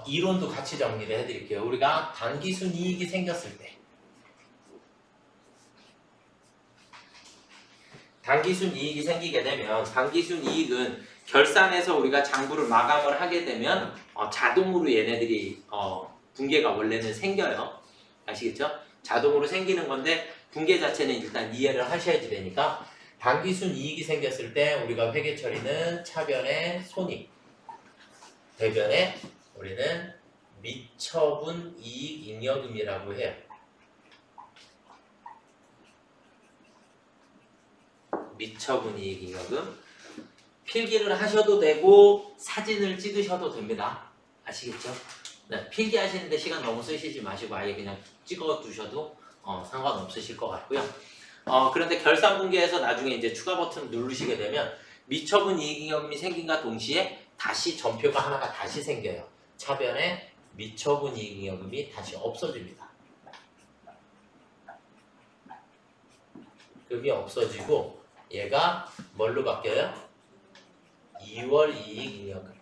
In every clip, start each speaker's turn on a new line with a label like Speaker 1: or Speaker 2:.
Speaker 1: 이론도 같이 정리를 해드릴게요. 우리가 단기순 이익이 생겼을 때 단기순 이익이 생기게 되면 단기순 이익은 결산해서 우리가 장부를 마감을 하게 되면 자동으로 얘네들이 붕괴가 원래는 생겨요. 아시겠죠? 자동으로 생기는 건데 붕괴 자체는 일단 이해를 하셔야지 되니까 단기순 이익이 생겼을 때 우리가 회계 처리는 차변에 손익, 대변에 우리는 미처분 이익 잉여금이라고 해요. 미처분 이익 잉여금. 필기를 하셔도 되고 사진을 찍으셔도 됩니다. 아시겠죠? 네, 필기하시는데 시간 너무 쓰시지 마시고 아예 그냥 찍어 두셔도 상관없으실 것 같고요. 그런데 결산분계에서 나중에 이제 추가 버튼 누르시게 되면 미처분 이익 잉여금이 생긴과 동시에 다시 전표가 하나가 다시 생겨요. 차변에 미처분 이익 잉여금이 다시 없어집니다. 금이 없어지고 얘가 뭘로 바뀌어요? 2월 이익 잉여금.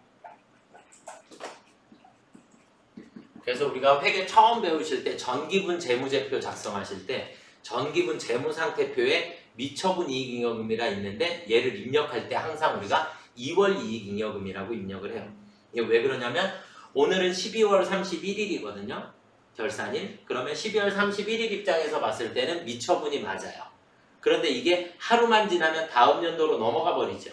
Speaker 1: 그래서 우리가 회계 처음 배우실 때 전기분 재무제표 작성하실 때 전기분 재무상태표에 미처분 이익 잉여금이라 있는데 얘를 입력할 때 항상 우리가 2월 이익 잉여금이라고 입력을 해요. 이게 왜 그러냐면 오늘은 12월 31일이거든요. 결산일. 그러면 12월 31일 입장에서 봤을 때는 미처분이 맞아요. 그런데 이게 하루만 지나면 다음 연도로 넘어가 버리죠.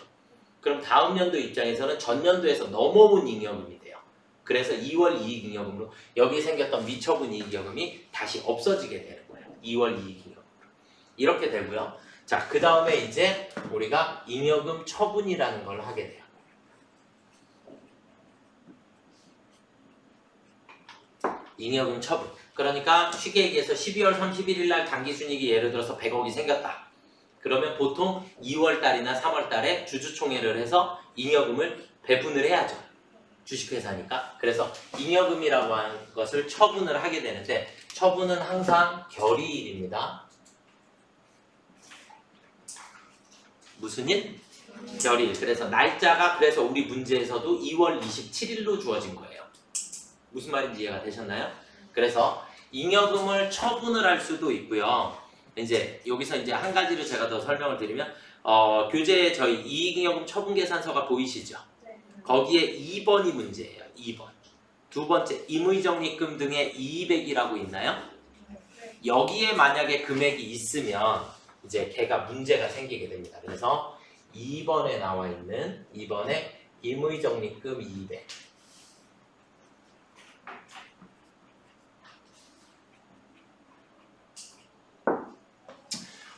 Speaker 1: 그럼 다음 연도 입장에서는 전년도에서 넘어온 잉여금이 돼요. 그래서 2월 이익 잉여금으로 여기 생겼던 미처분 이익 잉여금이 다시 없어지게 되는 거예요. 2월 이익 잉여금. 이렇게 되고요. 자, 그 다음에 이제 우리가 잉여금 처분이라는 걸 하게 돼요. 잉여금 처분. 그러니까 쉽게 얘기해서 12월 31일 날 당기순이익이 예를 들어서 100억이 생겼다. 그러면 보통 2월 달이나 3월 달에 주주총회를 해서 잉여금을 배분을 해야죠. 주식회사니까. 그래서 잉여금이라고 하는 것을 처분을 하게 되는데 처분은 항상 결의일입니다. 무슨 일? 결의일. 그래서 날짜가 그래서 우리 문제에서도 2월 27일로 주어진 거예요. 무슨 말인지 이해가 되셨나요? 그래서 잉여금을 처분을 할 수도 있고요. 이제 여기서 이제 한 가지를 제가 더 설명을 드리면 교재에 저희 이익잉여금 처분계산서가 보이시죠? 거기에 2번이 문제예요. 2번. 두 번째 임의적립금 등의 이의백이라고 있나요? 여기에 만약에 금액이 있으면 이제 걔가 문제가 생기게 됩니다. 그래서 2번에 나와 있는 2번에 임의적립금 이의백.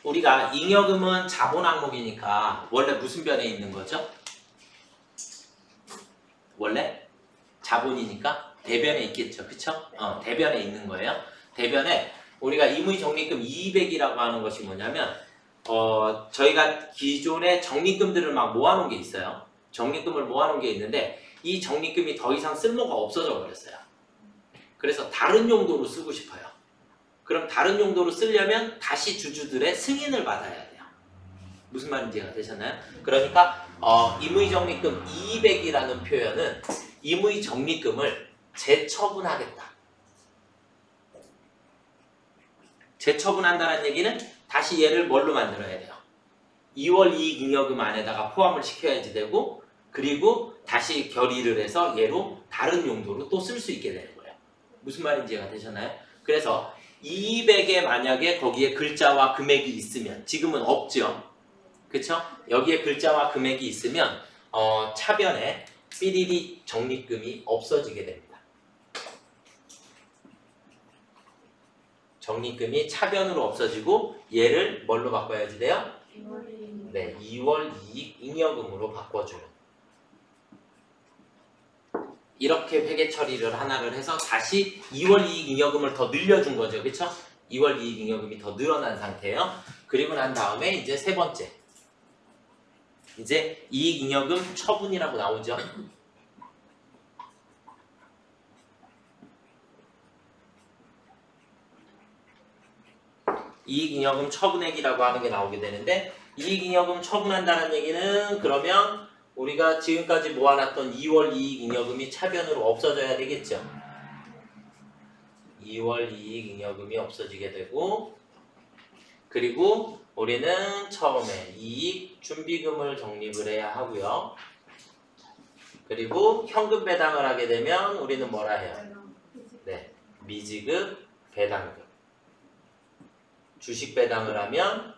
Speaker 1: 우리가 잉여금은 자본 항목이니까 원래 무슨 변에 있는 거죠? 원래 자본이니까 대변에 있겠죠. 그쵸? 대변에 있는 거예요. 대변에 우리가 임의적립금 이의백이라고 하는 것이 뭐냐면 저희가 기존에 적립금들을 막 모아놓은 게 있어요. 적립금을 모아놓은 게 있는데 이 적립금이 더 이상 쓸모가 없어져 버렸어요. 그래서 다른 용도로 쓰고 싶어요. 그럼 다른 용도로 쓰려면 다시 주주들의 승인을 받아야 돼요. 무슨 말인지 이해가 되셨나요? 그러니까 임의적립금 이의백이라는 표현은 임의적립금을 재처분하겠다. 재처분한다는 얘기는 다시 얘를 뭘로 만들어야 돼요? 2월 이익 잉여금 안에다가 포함을 시켜야지 되고 그리고 다시 결의를 해서 얘로 다른 용도로 또 쓸 수 있게 되는 거예요. 무슨 말인지 이해가 되셨나요? 그래서 200에 만약에 거기에 글자와 금액이 있으면 지금은 없죠. 그쵸? 여기에 글자와 금액이 있으면 차변에 삐리리 적립금이 없어지게 됩니다. 적립금이 차변으로 없어지고 얘를 뭘로 바꿔야지 돼요? 네, 2월 이익 잉여금으로 바꿔주는. 이렇게 회계 처리를 하나를 해서 다시 2월 이익 잉여금을 더 늘려준 거죠. 그쵸? 2월 이익 잉여금이 더 늘어난 상태예요. 그리고 난 다음에 이제 세 번째. 이제 이익 잉여금 처분이라고 나오죠. 이익잉여금 처분액이라고 하는 게 나오게 되는데 이익잉여금 처분한다는 얘기는 그러면 우리가 지금까지 모아놨던 2월 이익잉여금이 차변으로 없어져야 되겠죠. 2월 이익잉여금이 없어지게 되고, 그리고 우리는 처음에 이익 준비금을 적립을 해야 하고요. 그리고 현금 배당을 하게 되면 우리는 뭐라 해요? 네, 미지급 배당금. 주식 배당을 하면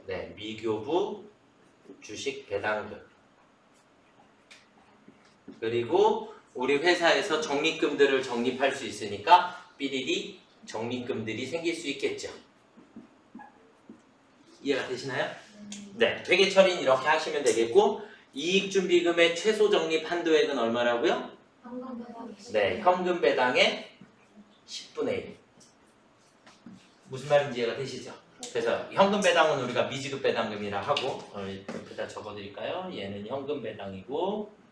Speaker 1: 네, 미교부 주식 배당금. 그리고 우리 회사에서 적립금들을 적립할 수 있으니까 삐리리 적립금들이 생길 수 있겠죠. 이해가 되시나요? 네, 회계 처리는 이렇게 하시면 되겠고, 이익준비금의 최소 적립 한도액은 얼마라고요? 네, 현금 배당의 10분의 1. 무슨 말인지 이해가 되시죠? 그래서 현금 배당은 우리가 미지급 배당금이라 하고, 옆에다 적어드릴까요? 얘는 현금 배당이고,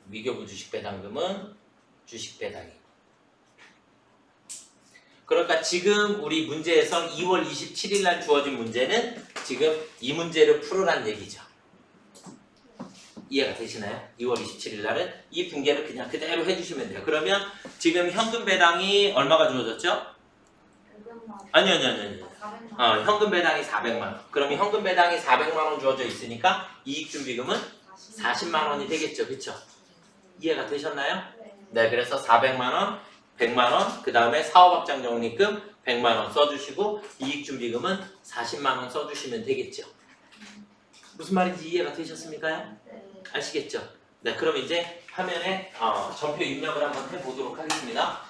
Speaker 1: 미교부 주식 배당금은 주식 배당이고. 그러니까 지금 우리 문제에서 2월 27일 날 주어진 문제는 지금 이 문제를 풀으란 얘기죠. 이해가 되시나요? 2월 27일 날은 이 분계를 그냥 그대로 해주시면 돼요. 그러면 지금 현금 배당이 얼마가 주어졌죠? 아니요. 현금 배당이 400만원. 그러면 현금 배당이 400만원 주어져 있으니까 이익준비금은 40만원이 되겠죠. 그쵸? 이해가 되셨나요? 네, 그래서 400만원, 100만원, 그 다음에 사업확장 적립금 100만원 써주시고 이익준비금은 40만원 써주시면 되겠죠. 무슨 말인지 이해가 되셨습니까? 아시겠죠? 네, 그럼 이제 화면에 전표 입력을 한번 해보도록 하겠습니다.